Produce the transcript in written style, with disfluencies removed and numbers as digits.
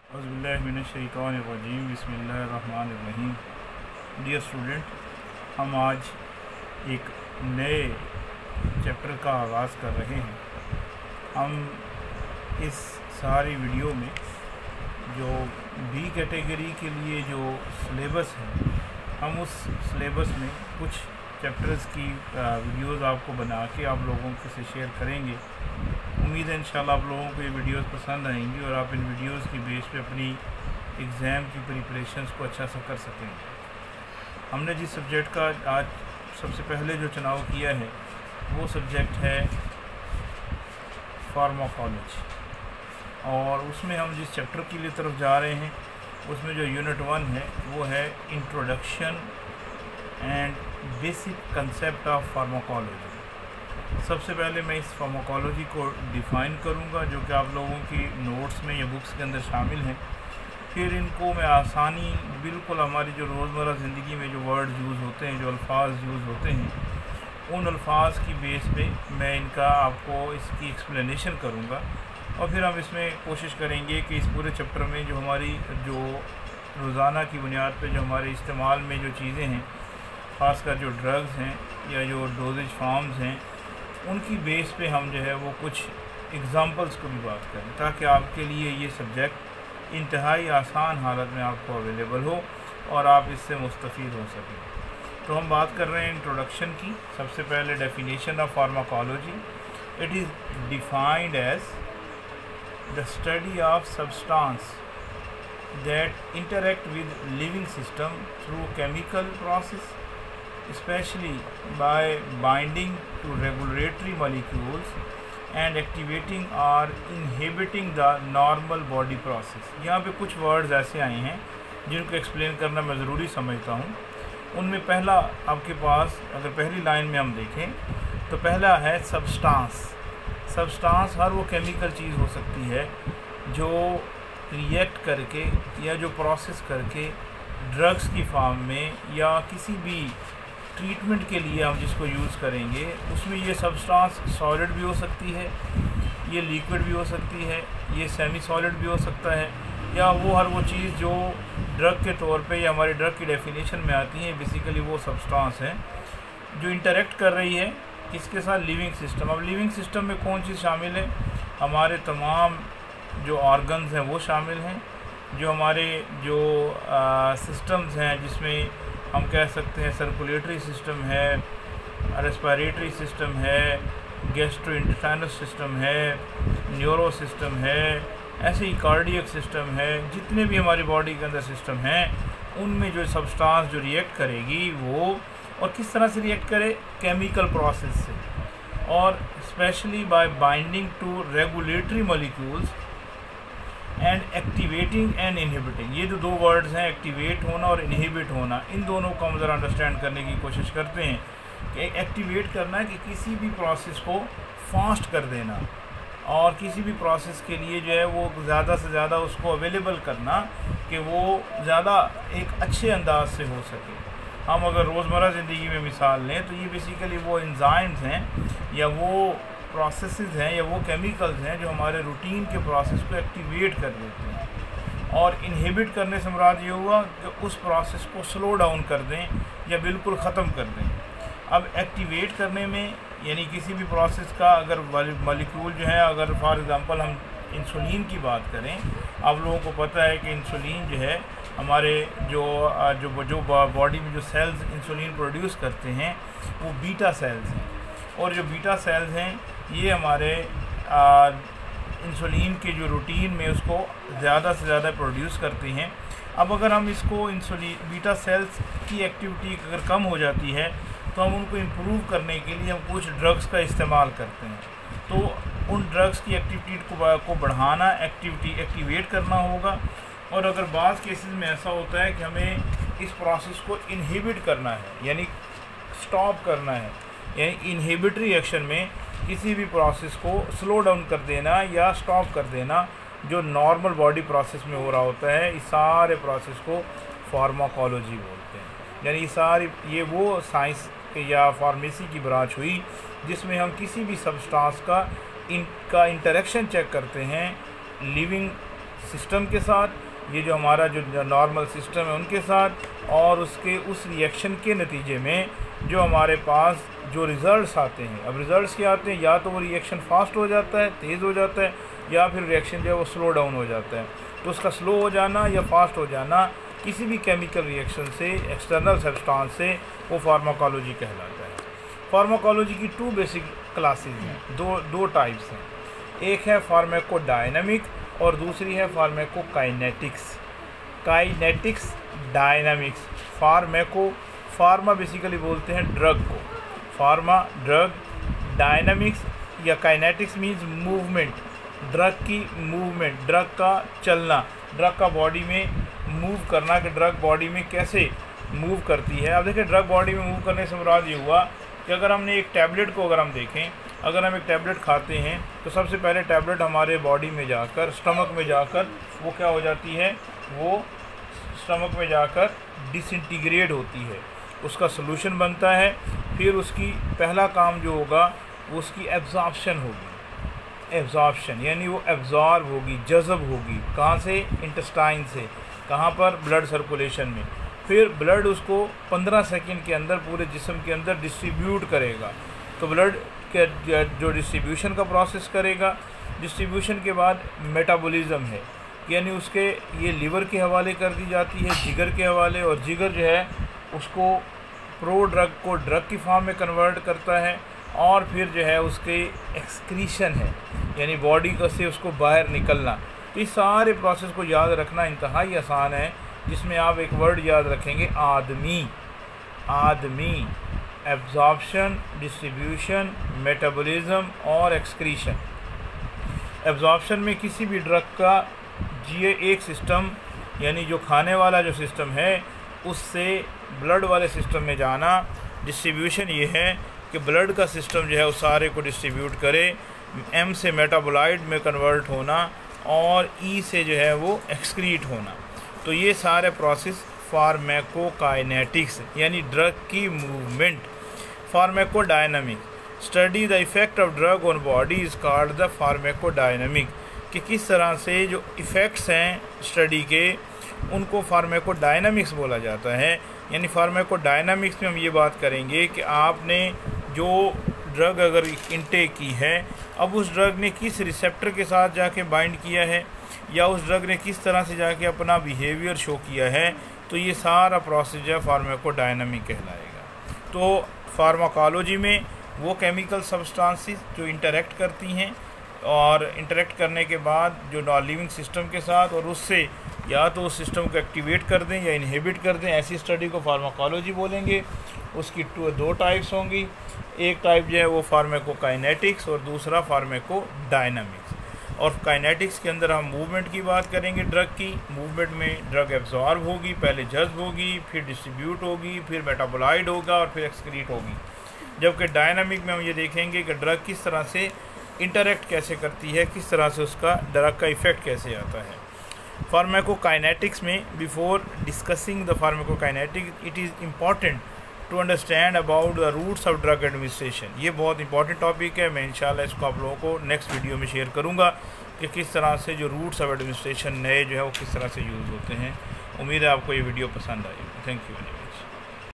औज़ुबिल्लाहिमिनश्शैतानिर्रजीम बिस्मिल्लाहिर्रहमानिर्रहीम। Dear student, हम आज एक नए चैप्टर का आगाज़ कर रहे हैं। हम इस सारी वीडियो में जो बी कैटेगरी के लिए जो सिलेबस है, हम उस सिलेबस में कुछ चैप्टर्स की वीडियोज़ आपको बना के आप लोगों के से शेयर करेंगे। उम्मीद है इंशाल्लाह आप लोगों को ये वीडियोस पसंद आएंगी और आप इन वीडियोस की बेस पे अपनी एग्ज़ाम की प्रिपरेशंस को अच्छा सा कर सकेंगे। हमने जिस सब्जेक्ट का आज सबसे पहले जो चुनाव किया है वो सब्जेक्ट है फार्माकोलॉजी, और उसमें हम जिस चैप्टर के लिए तरफ जा रहे हैं उसमें जो यूनिट 1 है वो है introduction and basic concept of pharmacology. सबसे पहले मैं इस फार्माकोलॉजी को डिफ़ाइन करूंगा जो कि आप लोगों की नोट्स में या बुक्स के अंदर शामिल हैं। फिर इनको मैं आसानी बिल्कुल हमारी जो रोज़मर्रा ज़िंदगी में जो वर्ड्स यूज़ होते हैं, जो अल्फाज यूज़ होते हैं, उन अल्फाज की बेस पे मैं इनका आपको इसकी एक्सप्लेनेशन करूंगा। और फिर हम इसमें कोशिश करेंगे कि इस पूरे चैप्टर में जो हमारी जो रोज़ाना की बुनियाद पे जो हमारे इस्तेमाल में जो चीज़ें हैं, ख़ासकर जो ड्रग्स हैं या जो डोजेज फार्म्स हैं, उनकी बेस पे हम जो है वो कुछ एग्ज़ाम्पल्स को भी बात करें ताकि आपके लिए ये सब्जेक्ट इंतहाई आसान हालत में आपको अवेलेबल हो और आप इससे मुस्तफ़ीद हो सकें। तो हम बात कर रहे हैं इंट्रोडक्शन की। सबसे पहले definition of pharmacology. It is defined as the study of substance that interact with living system through chemical process, especially by binding to regulatory molecules and activating or inhibiting the normal body process। यहाँ पे कुछ words ऐसे आए हैं जिनको explain करना मैं ज़रूरी समझता हूँ। उनमें पहला आपके पास अगर पहली लाइन में हम देखें तो पहला है सब्सटेंस। सब्सटेंस हर वो केमिकल चीज़ हो सकती है जो रिएक्ट करके या जो प्रोसेस करके ड्रग्स की फॉर्म में या किसी भी ट्रीटमेंट के लिए हम जिसको यूज़ करेंगे उसमें ये सब्सटेंस सॉलिड भी हो सकती है, ये लिक्विड भी हो सकती है, ये सेमी सॉलिड भी हो सकता है, या वो हर वो चीज़ जो ड्रग के तौर पे या हमारी ड्रग की डेफिनेशन में आती है। बेसिकली वो सब्सटेंस है जो इंटरेक्ट कर रही है किसके साथ, लिविंग सिस्टम। अब लिविंग सिस्टम में कौन चीज़ शामिल है? हमारे तमाम जो ऑर्गन्स हैं वो शामिल हैं, जो हमारे जो सिस्टम्स हैं जिसमें हम कह सकते हैं सर्कुलेटरी सिस्टम है, रेस्पिरेटरी सिस्टम है, गैस्ट्रोइंटेस्टाइनल सिस्टम है, न्यूरो सिस्टम है, ऐसे ही कार्डियक सिस्टम है। जितने भी हमारी बॉडी के अंदर सिस्टम हैं उनमें जो सब्सटेंस जो रिएक्ट करेगी वो, और किस तरह से रिएक्ट करे, केमिकल प्रोसेस से, और specially by binding to regulatory molecules and activating and inhibiting. ये जो दो वर्ड्स हैं, एक्टिवेट होना और इनहिबिट होना, इन दोनों को हम ज़रा अंडरस्टैंड करने की कोशिश करते हैं। कि एक्टिवेट करना है कि किसी भी प्रोसेस को फास्ट कर देना, और किसी भी प्रोसेस के लिए जो है वो ज़्यादा से ज़्यादा उसको अवेलेबल करना कि वो ज़्यादा एक अच्छे अंदाज से हो सके। हम अगर रोज़मर्रा ज़िंदगी में मिसाल लें तो ये बेसिकली वो एंजाइम्स हैं या वो प्रोसेसेस हैं या वो केमिकल्स हैं जो हमारे रूटीन के प्रोसेस को एक्टिवेट कर देते हैं। और इनहिबिट करने से मुराद ये हुआ कि उस प्रोसेस को स्लो डाउन कर दें या बिल्कुल ख़त्म कर दें। अब एक्टिवेट करने में यानी किसी भी प्रोसेस का अगर मॉलिक्यूल जो है, अगर फॉर एग्ज़ाम्पल हम इंसुलिन की बात करें, आप लोगों को पता है कि इंसुलिन जो है हमारे जो बॉडी में जो सेल्स इंसुलिन प्रोड्यूस करते हैं वो बीटा सेल्स हैं, और जो बीटा सेल्स हैं ये हमारे इंसुलिन के जो रूटीन में उसको ज़्यादा से ज़्यादा प्रोड्यूस करती हैं। अब अगर हम इसको इंसुलिन बीटा सेल्स की एक्टिविटी अगर कम हो जाती है तो हम उनको इम्प्रूव करने के लिए हम कुछ ड्रग्स का इस्तेमाल करते हैं। तो उन ड्रग्स की एक्टिविटी को बढ़ाना, एक्टिवेट करना होगा। और अगर बाज़ केसेस में ऐसा होता है कि हमें इस प्रोसेस को इनहिबिट करना है यानी स्टॉप करना है, यानी इनहिबिटरी एक्शन में किसी भी प्रोसेस को स्लो डाउन कर देना या स्टॉप कर देना जो नॉर्मल बॉडी प्रोसेस में हो रहा होता है, इस सारे प्रोसेस को फार्माकोलॉजी बोलते हैं। यानी ये वो साइंस या फार्मेसी की ब्रांच हुई जिसमें हम किसी भी सब्सटेंस का इंटरेक्शन चेक करते हैं लिविंग सिस्टम के साथ, ये जो हमारा जो नॉर्मल सिस्टम है उनके साथ, और उसके उस रिएक्शन के नतीजे में जो हमारे पास जो रिज़ल्ट्स आते हैं। अब रिज़ल्ट्स क्या आते हैं, या तो वो रिएक्शन फास्ट हो जाता है, तेज़ हो जाता है, या फिर रिएक्शन जो है वो स्लो डाउन हो जाता है। तो उसका स्लो हो जाना या फास्ट हो जाना किसी भी केमिकल रिएक्शन से, एक्सटर्नल सब्सटेंस से, वो फार्माकोलॉजी कहलाता है। फार्माकोलॉजी की 2 बेसिक क्लासेस हैं, दो टाइप्स हैं। एक है फार्माकोडायनामिक और दूसरी है pharmacokinetics. Kinetics, dynamics. Pharma basically बोलते हैं ड्रग को, फार्मा ड्रग। डायनामिक्स या काइनेटिक्स मीन्स मूवमेंट, ड्रग की मूवमेंट, ड्रग का चलना, ड्रग का बॉडी में मूव करना, कि ड्रग बॉडी में कैसे मूव करती है। अब देखिए, ड्रग बॉडी में मूव करने से मुराद ये हुआ कि अगर हमने एक टैबलेट को अगर हम देखें, अगर हम एक टैबलेट खाते हैं तो सबसे पहले टैबलेट हमारे बॉडी में जाकर, स्टमक में जाकर वो क्या हो जाती है, वो स्टमक में जाकर डिसइंटीग्रेट होती है, उसका सॉल्यूशन बनता है। फिर उसकी पहला काम जो होगा वो उसकी एब्जॉर्प्शन होगी। एब्जॉर्प्शन यानी वो एब्जॉर्ब होगी, जज़ब होगी। कहाँ से? इंटेस्टाइन से। कहाँ पर? ब्लड सर्कुलेशन में। फिर ब्लड उसको 15 सेकंड के अंदर पूरे जिस्म के अंदर डिस्ट्रीब्यूट करेगा। तो ब्लड के जो डिस्ट्रीब्यूशन का प्रोसेस करेगा, डिस्ट्रीब्यूशन के बाद मेटाबॉलिज्म है, यानी उसके ये लीवर के हवाले कर दी जाती है, जिगर के हवाले, और जिगर जो है उसको प्रो ड्रग को ड्रग की फॉर्म में कन्वर्ट करता है, और फिर जो है उसके एक्सक्रीशन है, यानी बॉडी का से उसको बाहर निकलना। तो इस सारे प्रोसेस को याद रखना इंतहाई आसान है, जिसमें आप एक वर्ड याद रखेंगे, आदमी। आदमी, एब्जॉर्प्शन, डिस्ट्रीब्यूशन, मेटाबॉलिज्म और एक्सक्रीशन। एब्जॉर्प्शन में किसी भी ड्रग का ये एक सिस्टम, यानी जो खाने वाला जो सिस्टम है उससे ब्लड वाले सिस्टम में जाना। डिस्ट्रीब्यूशन ये है कि ब्लड का सिस्टम जो है उस सारे को डिस्ट्रीब्यूट करे, एम से मेटाबोलाइट में कन्वर्ट होना, और ई से जो है वो एक्सक्रीट होना। तो ये सारे प्रोसेस फार्माकोकाइनेटिक्स यानी ड्रग की movement. Pharmacodynamic, study the effect of drug on body is called the pharmacodynamic, कि किस तरह से जो इफ़ेक्ट्स हैं स्टडी के उनको फार्माकोडायनामिक्स बोला जाता है। यानी फार्माकोडायनामिक्स में हम ये बात करेंगे कि आपने जो ड्रग अगर इनटेक की है, अब उस ड्रग ने किस रिसेप्टर के साथ जाके बाइंड किया है, या उस ड्रग ने किस तरह से जाके अपना बिहेवियर शो किया है, तो ये सारा प्रोसेस जो है फार्माकोडायनामिक कहलाएगा। तो फार्माकोलॉजी में वो केमिकल सब्सटेंसेस जो इंटरेक्ट करती हैं, और इंटरेक्ट करने के बाद जो नॉन लिविंग सिस्टम के साथ, और उससे या तो उस सिस्टम को एक्टिवेट कर दें या इनहिबिट कर दें, ऐसी स्टडी को फार्माकोलॉजी बोलेंगे। उसकी 2 टाइप्स होंगी, एक टाइप जो है वो फार्माकोकाइनेटिक्स और दूसरा फार्माकोडायनामिक्स। और काइनेटिक्स के अंदर हम मूवमेंट की बात करेंगे, ड्रग की। मूवमेंट में ड्रग एब्जॉर्ब होगी, पहले जज्ब होगी, फिर डिस्ट्रीब्यूट होगी, फिर मेटाबोलाइड होगा और फिर एक्सक्रीट होगी। जबकि डायनामिक में हम ये देखेंगे कि ड्रग किस तरह से इंटरेक्ट कैसे करती है, किस तरह से उसका ड्रग का इफ़ेक्ट कैसे आता है। फार्माकोकाइनेटिक्स में before discussing the pharmacokinetic it is important to understand about the routes of drug administration. ये बहुत इंपॉर्टेंट टॉपिक है, मैं इंशाल्लाह इसको आप लोगों को नेक्स्ट वीडियो में शेयर करूँगा कि किस तरह से जो रूट्स ऑफ एडमिनिस्ट्रेशन नए जो है वो किस तरह से यूज़ होते हैं। उम्मीद है आपको ये वीडियो पसंद आएगी। Thank you.